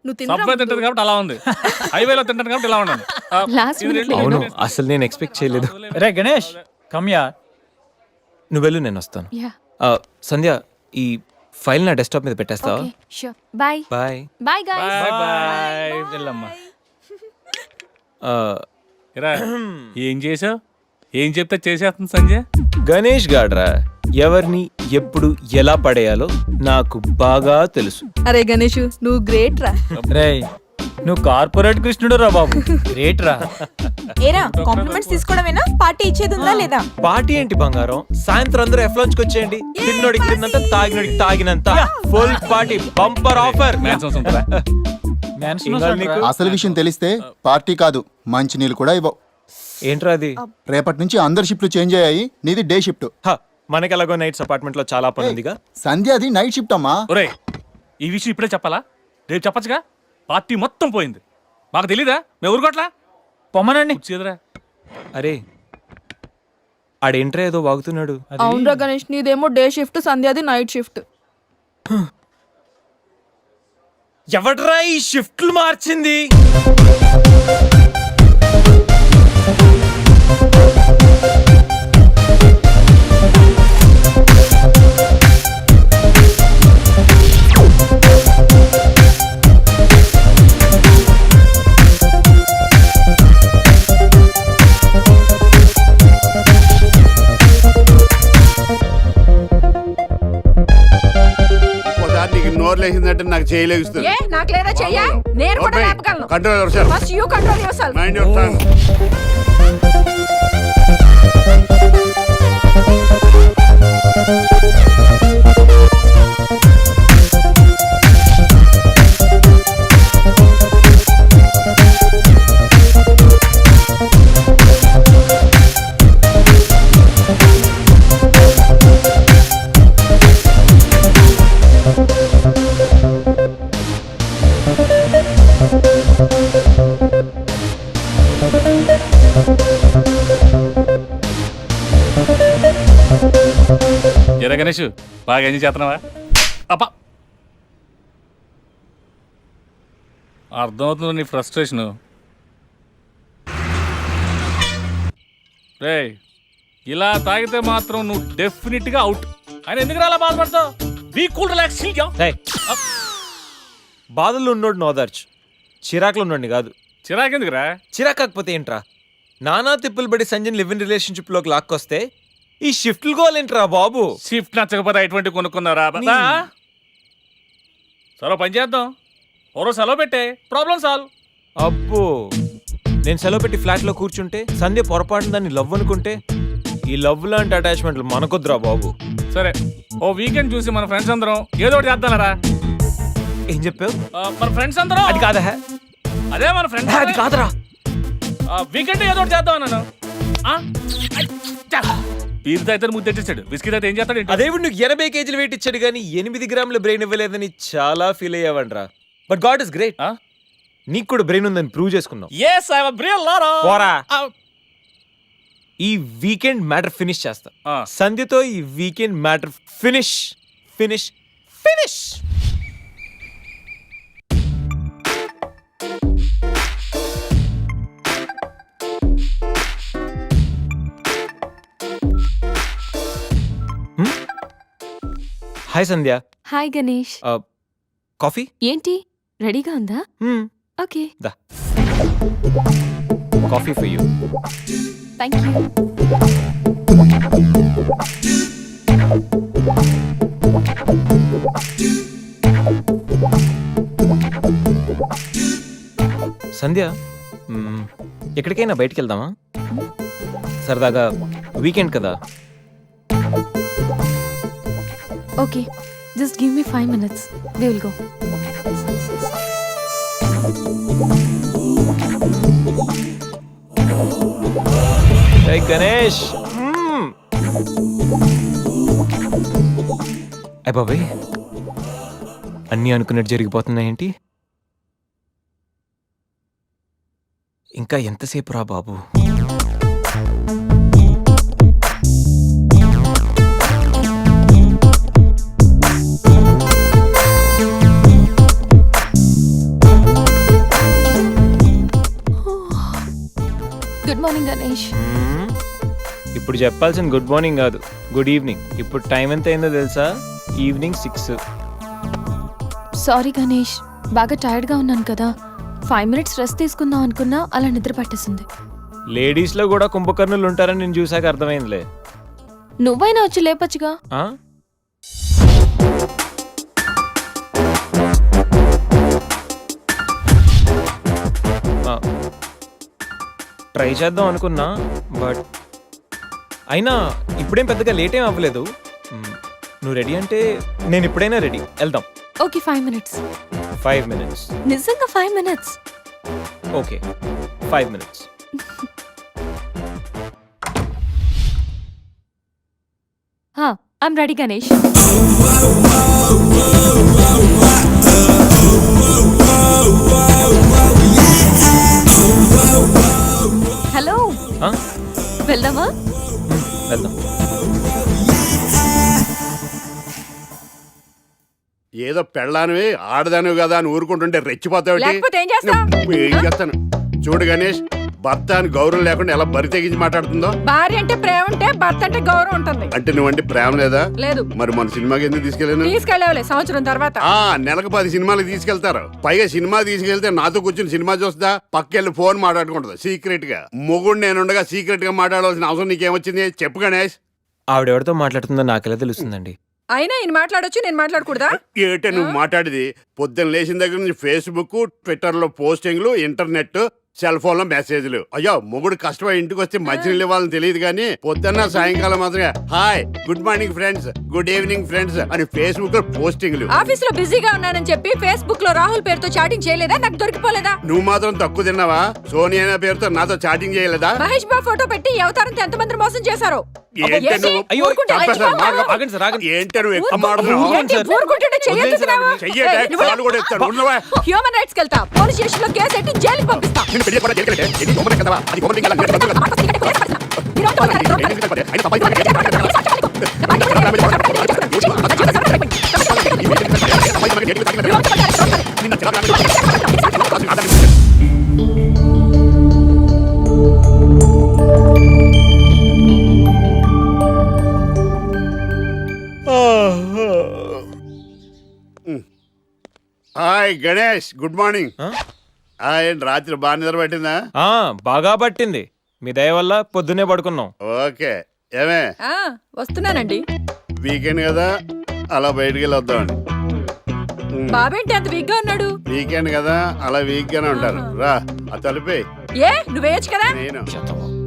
నువ్వు సబ్వే తింటది కాబట్టి అలా ఉంది, హైవేలో తింటది కాబట్టి ఇలా ఉన్నాను. Last minute లో అవును, అసలు నేను ఎక్స్పెక్ట్ చేయలేదు. రే గణేష్ కమ్యా. నువ్వు వెళ్ళు, నేను వస్తాను. యా సంధ్య, ఈ ఫైల్ నా డెస్క్టాప్ మీద పెట్టేస్తావా? Okay sure bye bye. Bye guys bye bye. వెళ్ళమ్మా. ఇరా, ఏం చేసావు? ఏం చెప్తే చేసేస్తుంది సంజయ్. గణేష్ గాడ్రా, ఎవరిని ఎప్పుడు ఎలా పడేయాలో నాకు బాగా తెలుసు. అరే గణేష్ నువ్వు గ్రేట్ రా. రే నువ్వు కార్పొరేట్ కృష్ణుడు రా బాబు, గ్రేట్ రా. ఏరా కాంప్లిమెంట్స్ తీసుకోవడమేనా, పార్టీ ఇచ్చేది ఉందా లేదా? పార్టీ ఏంటి బంగారం, సాయంత్రం అందరూ ఎఫ్లాంచ్కి వచ్చేయండి. తిన్నోడికి తిన్నంత, తాగినోడికి తాగినంత, ఫుల్ పార్టీ, బంపర్ ఆఫర్. మ్యాన్సన్స్ ఉంటుందా? మ్యాన్షన్ ఇంకా నీకు? అసలు విషయం తెలిస్తే పార్టీ కాదు మంచి నీళ్ళు కూడా ఇవ్వవు. ఏంట్రా అది? రేపటి నుంచి అందరి షిఫ్ట్లు చేంజ్ అయ్యాయి, నీది డే షిఫ్ట్. మనకి ఎలాగో నైట్స్ అపార్ట్మెంట్ లో చాలా పని ఉందిగా. సంధ్య అది నైట్ షిఫ్ట్ అమ్మా. ఒరేయ్, ఈ విషయం ఇప్పుడే చెప్పాలా? రేపు చెప్పచ్చుగా. పార్టీ మొత్తం పోయింది, మాకు తెలీదా? మేము ఊరుకోట్లా. పొమ్మనండి. చేదురా. అరే ఆడేంట్రా ఏదో వాగుతున్నాడు. అవునరా గణేష్, నీదేమో డే షిఫ్ట్, సంధ్యాది నైట్ షిఫ్ట్. ఎవడ్రా ఈ షిఫ్ట్లు మార్చింది? ఒకసారి నీకు నోరు లేచిందంటే నాకు చేయలేస్తుంది. ఏ నాకు లేదా చెయ్యా, నేను కూడా లేపగలను. Control yourself. First you control yourself. Mind your tongue. ఎరా గణేష్, బాగా ఎంజాయ్ చేస్తున్నావా? అప్పా, అర్థమవుతుంది నీ ఫ్రస్ట్రేషను. రే, ఇలా తాగితే మాత్రం నువ్వు డెఫినెట్గా అవుట్. ఆయన ఎందుకు అలా బాధపడతావు? Be cool, relax. బాధల్లో ఉన్నోడు నోదార్చు, చిరాకులో ఉన్నోడిని కాదు. చిరాకెందుకురా? చిరాకాకపోతే ఏంట్రా? నానా తిప్పులు పడి సంజయ్ లివ్ ఇన్ రిలేషన్షిప్ లోకి లాక్కొస్తే ఈ షిఫ్ట్లు గోలేంట్రా బాబు? షిఫ్ట్ నచ్చకపోతే ఎటువంటి కొనుక్కున్నారా? సరే పని చేద్దాం, ఓరో సెలవు పెట్టే, ప్రాబ్లం సాల్వ్. అబ్బో, నేను సెలవు పెట్టి ఫ్లాట్ లో కూర్చుంటే సంధ్య పొరపాటున దాన్ని లవ్ అనుకుంటే, ఈ లవ్ లాంటి అటాచ్మెంట్లు మనకొద్దురా బాబు. సరే, ఓ వీకెండ్ చూసి మన ఫ్రెండ్స్ అందరం ఏదో ఒకటి చేద్దాంరా. ఏం చెప్పావు? మన ఫ్రెండ్స్ అందరం. అది కాదా? అదే మన ఫ్రెండ్స్. అది కాదురా. వీకెండ్ ఏదో ఒకటి చేద్దాం అన్నాను. పీరుతో అయితే ముద్దు తెచ్చేసాడు, బిస్కెట్ అయితే ఏం చేస్తాడు? అదేవిడు నీకు 80 కేజీలు వెయిట్ ఇచ్చాడు కానీ 8 గ్రాముల బ్రెయిన్ ఇవ్వలేదని చాలా ఫీల్ అయ్యావంట్రా. బట్ గాడ్ ఇస్ గ్రేట్, నీకు కూడా బ్రెయిన్ ఉందని ప్రూవ్ చేసుకున్నావు. yes I have a brain laro. పోరా. ఈ వీకెండ్ మ్యాటర్ ఫినిష్ చేస్తా. సంధ్యతో ఈ weekend matter finish finish finish. Hi Sandhya. Hi Ganesh. Coffee ఏంటి రెడీగా ఉందా? ఓకే దా, coffee for you. Thank you. Sandhya, ఎక్కడికైనా బయటికి వెళ్దామా? సరదాగా వీకెండ్ కదా. Okay, just give me 5 minutes. We will go. Hey Ganesh. అయ్య బాబాయ్, అన్నీ అనుకున్నట్టు జరిగిపోతున్నాయేంటి? ఇంకా ఎంతసేపు రా బాబు? Good morning Ganesh. ఇప్పుడు చెప్పాల్సిన గుడ్ మార్నింగ్ కాదు, గుడ్ ఈవినింగ్. ఇప్పుడు టైం ఎంత అయిందో తెలుసా? ఈవినింగ్ 6. సారీ గణేష్, బాగా టైర్డ్గా ఉన్నాను కదా. 5 minutes రెస్ట్ తీసుకుందాం అనుకున్నా, అలా నిద్ర పట్టేసింది. లేడీస్లో కూడా కుంభకర్ణులు ఉంటారని నేను చూసాక అర్థమైందిలే. నువ్వైనా వచ్చి లేపచ్చుగా. ఆ? ట్రై చేద్దాం అనుకున్నా, బట్ అయినా ఇప్పుడేం పెద్దగా లేట్ ఏం అవ్వలేదు. నువ్వు రెడీ అంటే నేను ఇప్పుడైనా రెడీ. వెళ్దాం. Okay 5 minutes. 5 minutes. నిజంగా 5 minutes. Okay 5 minutes. I'm ready Ganesh. Hello, ఆ? వెళ్దామా? వెళ్దాం. ఏదో పెళ్ళానివి ఆడదానివి కదా అని ఊరుకుంటుంటే రెచ్చిపోతావు. లేకపోతే ఏం చేస్తావ్? ఏం చేస్తాను చూడు గణేష్, భర్త అని గౌరవం లేకుండా ఎలా బరి తెగించి మాట్లాడుతుందో. భార్య అంటే ప్రేమ ఉంటే భర్త అంటే గౌరవం ఉంటుంది. అంటే నువ్వంటే ప్రేమ లేదా? లేదు. మరి మన సినిమాకి ఎందుకు తీసుకెళ్ళాను? తీసుకెళ్ళవలే సంవత్సరం తర్వాత. నెలకు 10 సినిమాలకు తీసుకెళ్తారు. పైగా సినిమా తీసుకెళ్తే నాతో కూర్చుని సినిమా చూస్తా, పక్కెళ్ళి ఫోన్ మాట్లాడుకుంటుంది సీక్రెట్ గా. మొగుడు నేనుండగా సీక్రెట్ గా మాట్లాడాల్సిన అవసరం నీకేమొచ్చింది చెప్పు గణేష్. ఆవిడెవరితో మాట్లాడుతుందో నాకెలా తెలుస్తుందండి? అయినా ఈయన మాట్లాడొచ్చు, నేను మాట్లాడకూడదా? ఏటే నువ్వు మాట్లాడేది? పొద్దున్న లేచిన దగ్గర నుంచి ఫేస్బుక్, ట్విట్టర్ లో పోస్టింగ్లు, ఇంటర్నెట్, సెల్ ఫోన్ లో మెసేజ్లు. అయ్యో మొగుడు కష్టమై ఇంటికి వస్తే మంచినీళ్ళు ఇవ్వాలని తెలియదు కానీ పొద్దున్న సాయంకాలం మాత్రమే hi, good morning friends, good evening friends అని ఫేస్బుక్ లో పోస్టింగ్లు. ఆఫీస్ లో బిజీగా ఉన్నానని చెప్పి ఫేస్బుక్ లో రాహుల్ పేరుతో చాటింగ్ చేయలేదా? నాకు దొరికిపోలేదా? నువ్వు మాత్రం తక్కువ తిన్నావా? సోనియా అనే పేరుతో నాతో చాటింగ్ చేయలేదా? మహేష్ బాబు ఫోటో పెట్టి ఈ అవతారంతో ఎంతమంది మోసం చేశారు? ఏంటి నువ్వు? అయ్యో, ఊరుకుంటే చంపేస్తాను. ఆగిపోవా? ఆగండి సార్, ఆగండి. ఏంటి నువ్వు ఎక్కువ మాట్లాడుతున్నావు? ఏంటి ఊరుకుంటుంటే చెయ్యెత్తుతున్నావా? చెయ్యేటే, ఏయ్, నువ్వు- కాలు కూడా ఎత్తాను. ఉండవా? హ్యూమన్ రైట్స్ కెళ్తా, పోలీస్ స్టేషన్ లో కేసు ఎట్టి జైలుకి పంపిస్తా. నిన్ను పెళ్లి కూడా చేయగలిగే. ఇది గవర్నమెంట్ కదా, అది గవర్నమెంట్ కదా, నేను కదా. Hi Ganesh, good morning. ఏంటి రాత్రి బాగా నిద్ర పట్టిందా? బాగా పట్టింది. మీ దయ వల్ల పొద్దున్నే పడుకున్నాం. ఓకే. ఏమే వస్తున్నానండి. వీకెండ్ కదా, అలా బయటికి వెళ్ళి వద్దామండి. బాబేంటి అంత వీక్ గా ఉన్నాడు? వీకెండ్ కదా, అలా వీక్ గానే ఉంటారు. రా ఆ తలిపే. ఏ నువ్వేయచ్చు కదా? నేను